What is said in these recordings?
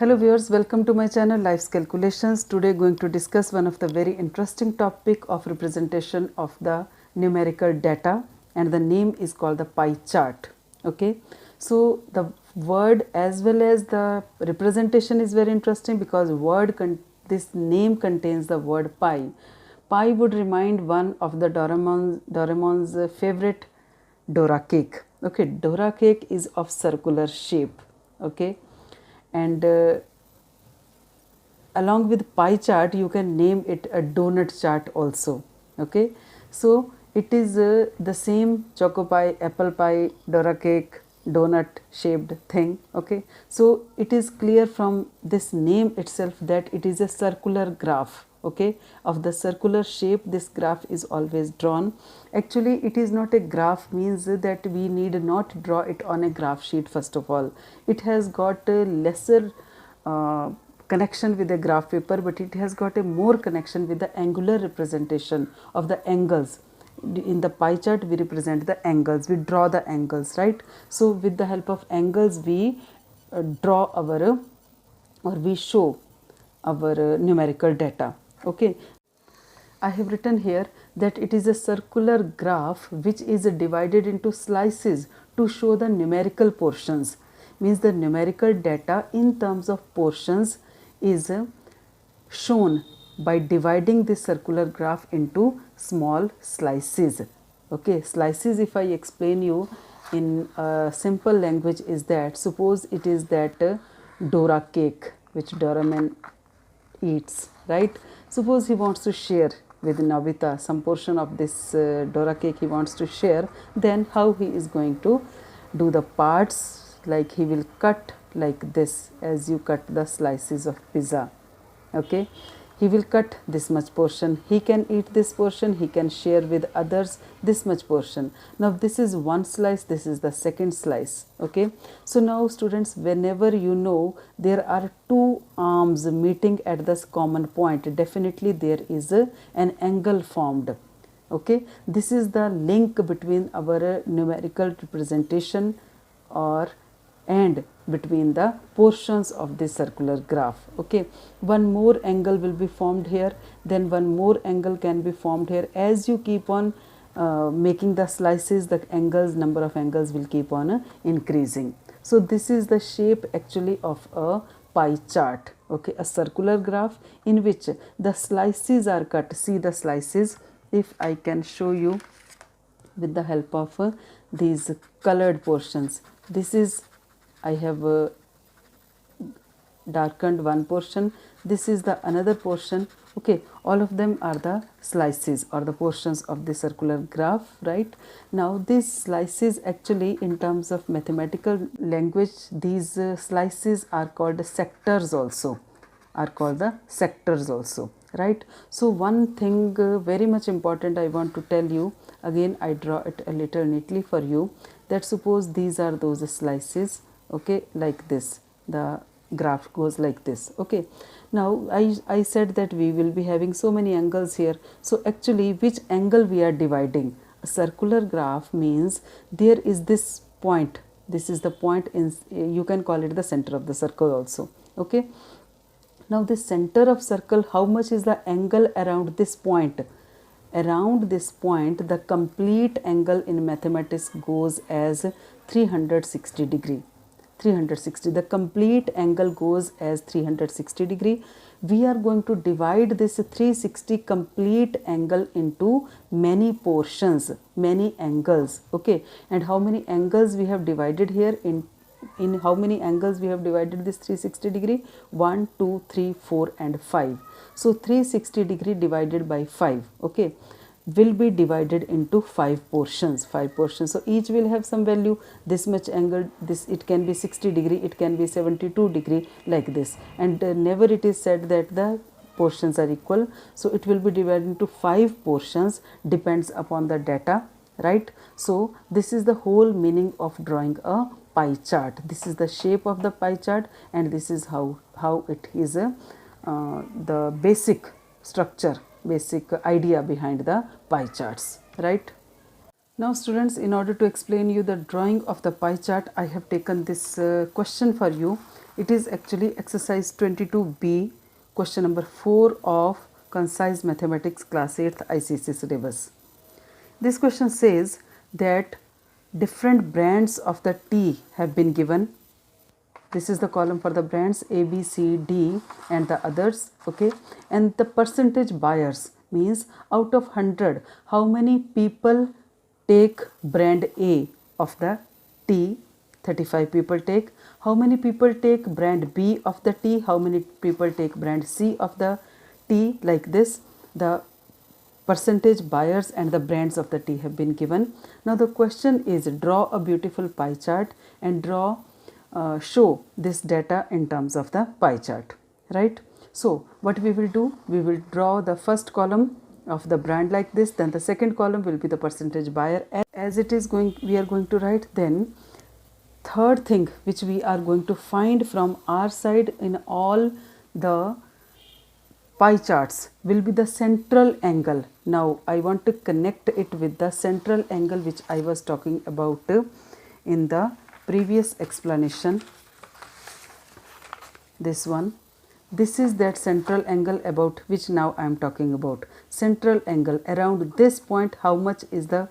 Hello viewers, welcome to my channel Life's Calculations. Today going to discuss one of the very interesting topic of representation of the numerical data, and the name is called the pie chart. Okay, so the word as well as the representation is very interesting because this name contains the word pie. Pie would remind one of the Doraemon's favorite Dora cake. Okay, Dora cake is of circular shape. Okay, and along with pie chart you can name it a donut chart also. Okay, so it is the same choco pie, apple pie, Dora cake, donut shaped thing. Okay, so it is clear from this name itself that it is a circular graph. Okay, of the circular shape this graph is always drawn. Actually it is not a graph, means that we need not draw it on a graph sheet. First of all, it has got a lesser connection with a graph paper, but it has got a more connection with the angular representation of the angles. In the pie chart we represent the angles, we draw the angles, right? So with the help of angles we draw our or we show our numerical data. Okay, I have written here that it is a circular graph which is divided into slices to show the numerical portions. Means the numerical data in terms of portions is shown by dividing this circular graph into small slices. Okay, slices, if I explain you in a simple language, is that suppose it is that Dora cake which Doraemon eats, right? Suppose he wants to share with Nobita some portion of this Dora cake he wants to share, then how he is going to do the parts? Like he will cut like this, as you cut the slices of pizza. Okay, he will cut this much portion, he can eat this portion, he can share with others this much portion. Now this is one slice, this is the second slice. Okay, so now students, whenever you know there are two arms meeting at this common point, definitely there is an angle formed. Okay, this is the link between our numerical representation and between the portions of this circular graph. Okay, one more angle will be formed here, then one more angle can be formed here. As you keep on making the slices, the angles, number of angles will keep on increasing. So this is the shape actually of a pie chart. Okay, a circular graph in which the slices are cut. See the slices, if I can show you with the help of these colored portions. This is, I have darkened one portion, this is the another portion. Okay, all of them are the slices or the portions of the circular graph, right? Now these slices, actually in terms of mathematical language, these slices are called sectors also, right? So one thing very much important I want to tell you, again I draw it a little neatly for you, that suppose these are those slices. Okay, like this, the graph goes like this. Okay, now I said that we will be having so many angles here. So actually which angle we are dividing? A circular graph means there is this point, this is the point in, you can call it the center of the circle also. Okay, now this center of circle, how much is the angle around this point? Around this point the complete angle in mathematics goes as 360 degree. 360, the complete angle goes as 360 degree. We are going to divide this 360 complete angle into many portions, many angles. Okay, and how many angles we have divided here? In how many angles we have divided this 360 degree? 1, 2, 3, 4 and 5. So 360 degree divided by 5. Okay, will be divided into 5 portions. So each will have some value, this much angle, this, it can be 60 degree, it can be 72 degree, like this. And never it is said that the portions are equal. So it will be divided into 5 portions, depends upon the data, right? So this is the whole meaning of drawing a pie chart. This is the shape of the pie chart, and this is how it is the basic structure, basic idea behind the pie charts, right? Now students, in order to explain you the drawing of the pie chart, I have taken this question for you. It is actually exercise 22B, question number 4 of Concise Mathematics Class 8th ICSE syllabus. This question says that different brands of the tea have been given. This is the column for the brands A, B, C, D and the others, okay. And the percentage buyers means out of 100, how many people take brand A of the tea? 35 people take. How many people take brand B of the tea? How many people take brand C of the tea? Like this, the percentage buyers and the brands of the tea have been given. Now the question is, draw a beautiful pie chart and show this data in terms of the pie chart, right? So what we will do, we will draw the first column of the brand like this, then the second column will be the percentage buyer. As it is going, we are going to write, then third thing which we are going to find from our side in all the pie charts will be the central angle. Now I want to connect it with the central angle which I was talking about in the previous explanation. This one, this is that central angle about which now I am talking about. Central angle, around this point how much is the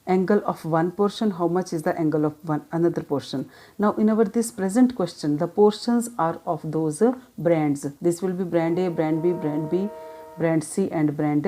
angle of one portion, how much is the angle of another portion. Now in our this present question, the portions are of those brands. This will be brand A, brand B, brand C and brand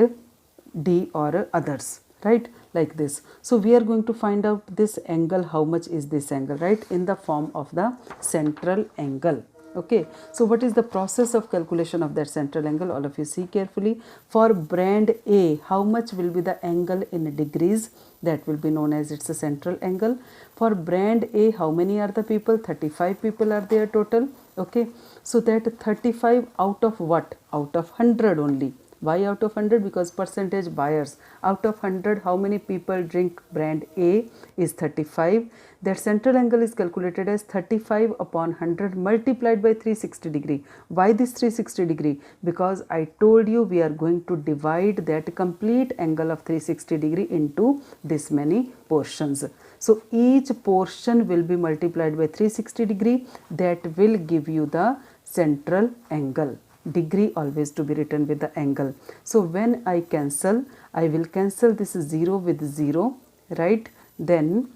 D or others, right? Like this. So we are going to find out this angle, how much is this angle, right? In the form of the central angle. Okay, so what is the process of calculation of that central angle? All of you see carefully. For brand A, how much will be the angle in degrees? That will be known as its a central angle. For brand A, how many are the people? 35 people are there total. Okay, so that 35 out of what? Out of 100 only. Why out of 100? Because percentage buyers. Out of 100, how many people drink brand A is 35. That central angle is calculated as 35 upon 100 multiplied by 360 degree. Why this 360 degree? Because I told you we are going to divide that complete angle of 360 degree into this many portions. So each portion will be multiplied by 360 degree. That will give you the central angle. Degree always to be written with the angle. So when I cancel, I will cancel this 0 with 0, right? Then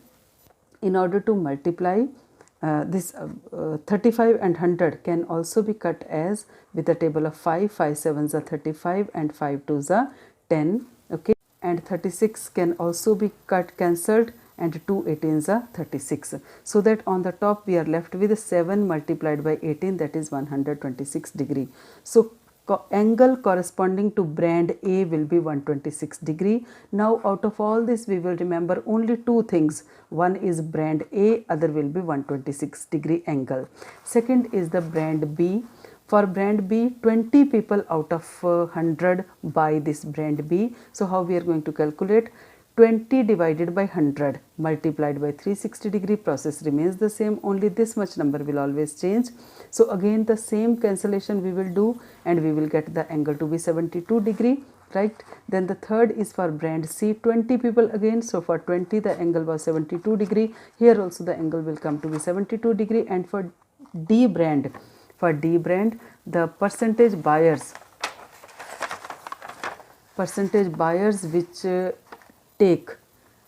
in order to multiply this 35 and 100 can also be cut as with a table of 5 7s are 35 and 5 2s are 10, okay, and 36 can also be cut cancelled and 2 18s are 36. So that on the top we are left with 7 multiplied by 18, that is 126 degree. So angle corresponding to brand A will be 126 degree. Now out of all this we will remember only two things. One is brand A, other will be 126 degree angle. Second is the brand B. For brand B, 20 people out of 100 buy this brand B. So how we are going to calculate? 20 divided by 100 multiplied by 360 degree, process remains the same, only this much number will always change. So again the same cancellation we will do and we will get the angle to be 72 degree, right? Then the third is for brand C, 20 people again. So for 20 the angle was 72 degree. Here also the angle will come to be 72 degree. And for D brand, the percentage buyers which take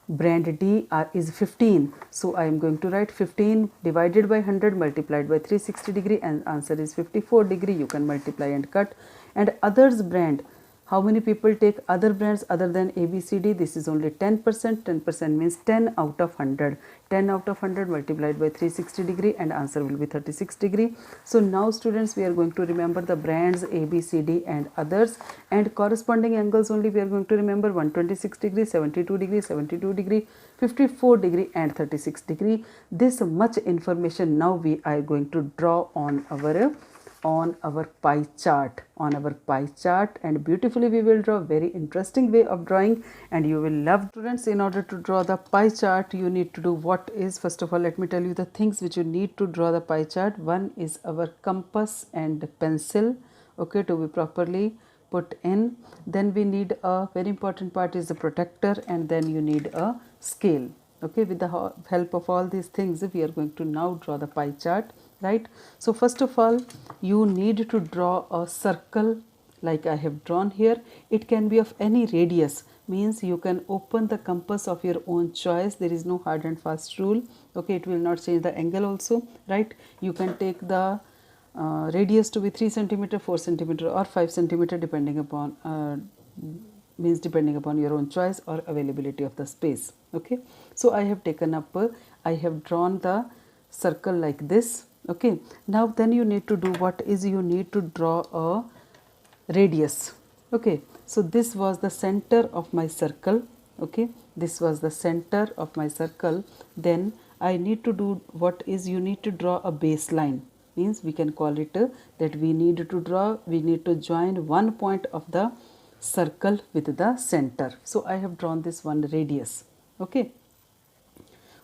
brand D is 15. So I am going to write 15 divided by 100 multiplied by 360 degree and answer is 54 degree. You can multiply and cut. And others brand, how many people take other brands other than A, B, C, D? This is only 10%. 10% means 10 out of 100. 10 out of 100 multiplied by 360 degree and answer will be 36 degree. So now students, we are going to remember the brands A, B, C, D and others, and corresponding angles only we are going to remember: 126 degree, 72 degree, 72 degree, 54 degree and 36 degree. This much information now we are going to draw on our pie chart, and beautifully we will draw. Very interesting way of drawing and you will love. Students, in order to draw the pie chart you need to do what is, first of all let me tell you the things which you need to draw the pie chart. One is our compass and pencil, okay, to be properly put in. Then we need a very important part is the protractor, and then you need a scale. Okay, with the help of all these things we are going to now draw the pie chart. right? So first of all, you need to draw a circle like I have drawn here. It can be of any radius, means you can open the compass of your own choice. There is no hard and fast rule. Okay, it will not change the angle also, right? You can take the radius to be 3 centimeter, 4 centimeter or 5 centimeter depending upon means depending upon your own choice or availability of the space. Okay, so I have taken up I have drawn the circle like this. Okay, now then you need to do what is, you need to draw a radius. Okay, so this was the center of my circle. Okay, this was the center of my circle. Then I need to do what is, you need to draw a baseline, means we can call it that we need to join one point of the circle with the center. So I have drawn this one radius. Okay,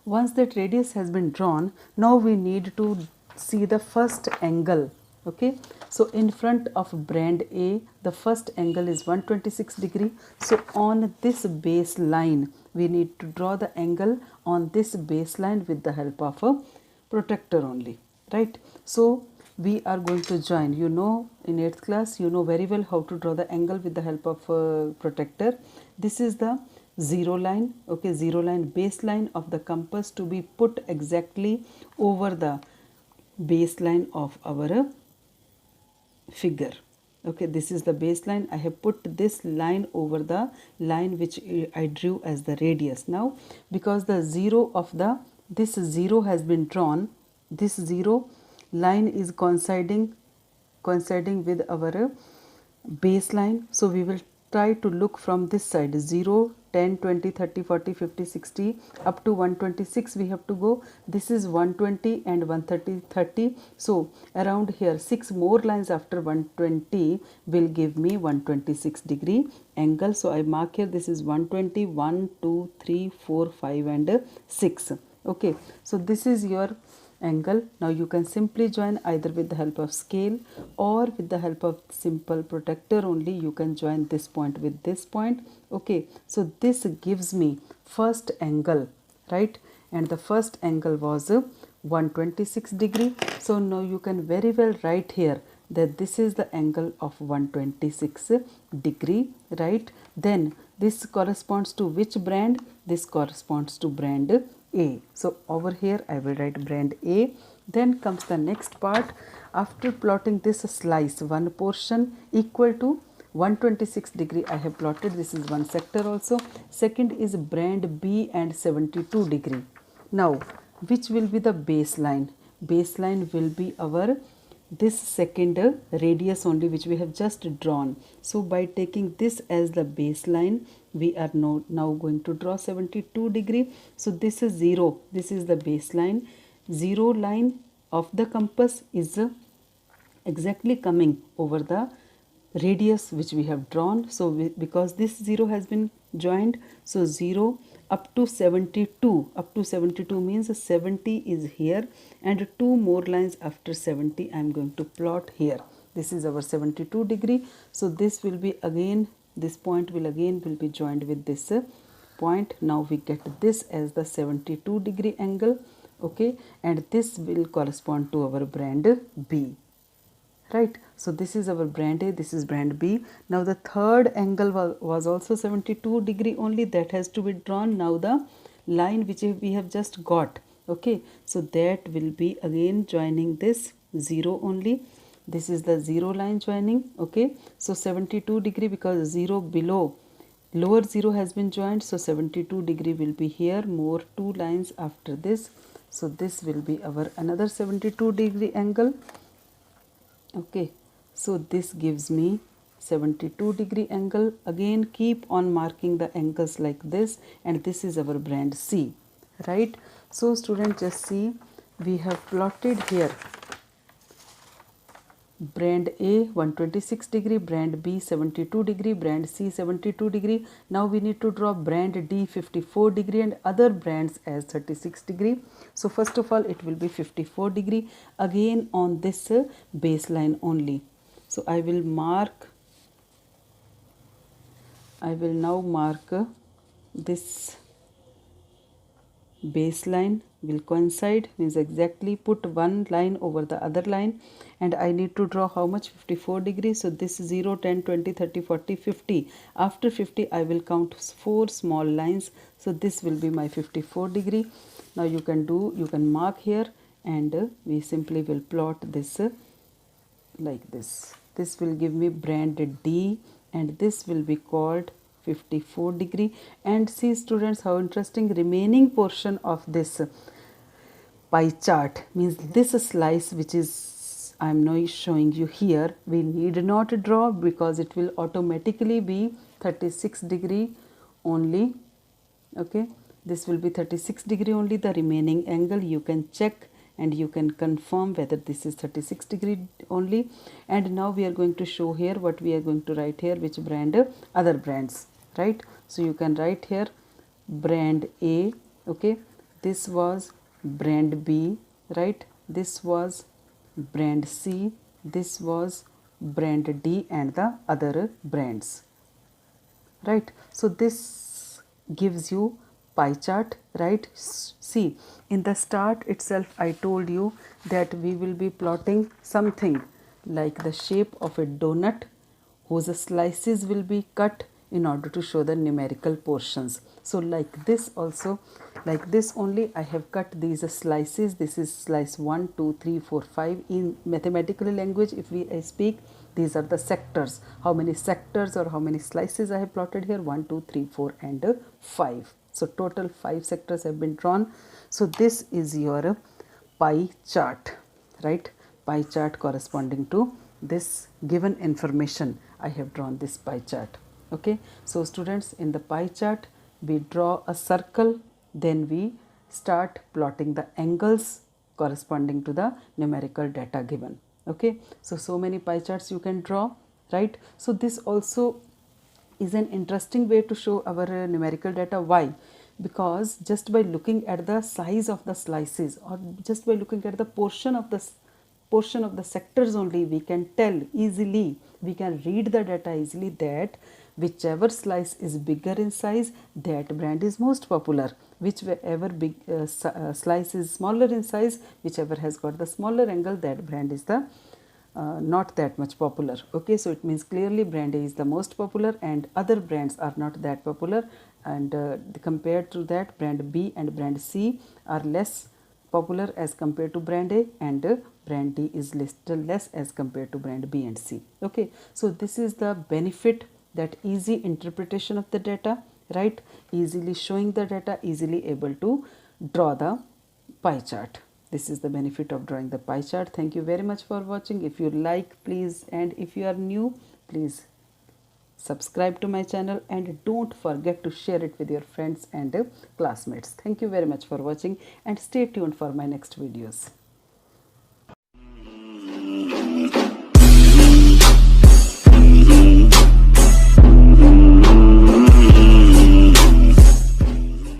once that radius has been drawn, now we need to see the first angle. Okay, so in front of brand A, the first angle is 126 degree. So on this baseline, we need to draw the angle on this baseline with the help of a protractor only, right? So we are going to join, you know, in 8th class, you know very well how to draw the angle with the help of a protractor. This is the zero line. Okay, zero line, baseline of the compass to be put exactly over the baseline of our figure. Okay, this is the baseline. I have put this line over the line which I drew as the radius. Now because the zero of the this zero has been drawn, this zero line is coinciding with our baseline. So we will try to look from this side, 0, 10, 20, 30, 40, 50, 60 up to 126 we have to go. This is 120 and 130, 30. So around here 6 more lines after 120 will give me 126 degree angle. So I mark here, this is 120, 1, 2, 3, 4, 5 and 6. Okay, so this is your angle. Now you can simply join either with the help of scale or with the help of simple protractor only. You can join this point with this point. Okay, so this gives me first angle, right? And the first angle was 126 degree. So now you can very well write here that this is the angle of 126 degree, right? Then this corresponds to which brand? This corresponds to brand A. So over here I will write brand A. Then comes the next part. After plotting this slice, one portion equal to 126 degree I have plotted. This is one sector also. Second is brand B and 72 degree. Now which will be the baseline? Baseline will be our this second radius only which we have just drawn. So by taking this as the baseline, we are now going to draw 72 degree. So this is 0, this is the baseline. 0 line of the compass is exactly coming over the radius which we have drawn. So because this 0 has been joined, so 0 up to 72, up to 72 means 70 is here and 2 more lines after 70 I am going to plot here. This is our 72 degree. So this will be again, this point will be joined with this point. Now we get this as the 72 degree angle. Okay, and this will correspond to our brand B. Right, so this is our brand A, this is brand B. Now the third angle was also 72 degree only, that has to be drawn. Now the line which we have just got, okay, so that will be again joining this 0 only. This is the 0 line joining. Okay, so 72 degree because 0 below, lower 0 has been joined, so 72 degree will be here, more 2 lines after this. So this will be our another 72 degree angle. Okay, so this gives me 72 degree angle. Again keep on marking the angles like this, and this is our brand C, right? So student, just see, we have plotted here brand A 126 degree, brand B 72 degree, brand C 72 degree. Now we need to draw brand D 54 degree and other brands as 36 degree. So first of all it will be 54 degree again on this baseline only. So I will now mark this baseline will coincide, means exactly put one line over the other line, and I need to draw how much? 54 degrees. So this 0, 10, 20, 30, 40, 50. After 50 I will count 4 small lines. So this will be my 54 degree. Now you can mark here, and we simply will plot this like this. This will give me brand D, and this will be called 54 degree. And see students, how interesting, remaining portion of this pie chart, means this slice which is I am now showing you here, we need not draw because it will automatically be 36 degree only. Okay, this will be 36 degree only. The remaining angle you can check and you can confirm whether this is 36 degree only. And now we are going to show here what we are going to write here, which brand, other brands, right? So you can write here brand A. Okay, this was brand B, right? This was brand C, this was brand D, and the other brands, right? So this gives you pie chart, right? See, in the start itself I told you that we will be plotting something like the shape of a donut whose slices will be cut in order to show the numerical portions. So like this also, like this only I have cut these slices. This is slice 1, 2, 3, 4, 5. In mathematical language, if we speak, these are the sectors. How many sectors or how many slices I have plotted here? 1, 2, 3, 4 and 5. So total 5 sectors have been drawn. So this is your pie chart, right? Pie chart corresponding to this given information. I have drawn this pie chart. Okay, so students, in the pie chart we draw a circle, then we start plotting the angles corresponding to the numerical data given. Okay, so many pie charts you can draw, right? So this also is an interesting way to show our numerical data. Why? Because just by looking at the size of the slices, or just by looking at the portion of the sectors only, we can tell easily, we can read the data easily that whichever slice is bigger in size, that brand is most popular. Whichever big slice is smaller in size, whichever has got the smaller angle, that brand is the not that much popular. Okay, so it means clearly brand A is the most popular and other brands are not that popular, and compared to that, brand B and brand C are less popular as compared to brand A, and brand D is little less as compared to brand B and C. Okay, so this is the benefit, that easy interpretation of the data, right? Easily showing the data, easily able to draw the pie chart. This is the benefit of drawing the pie chart. Thank you very much for watching. If you like, please, and if you are new, please subscribe to my channel and don't forget to share it with your friends and classmates. Thank you very much for watching and stay tuned for my next videos.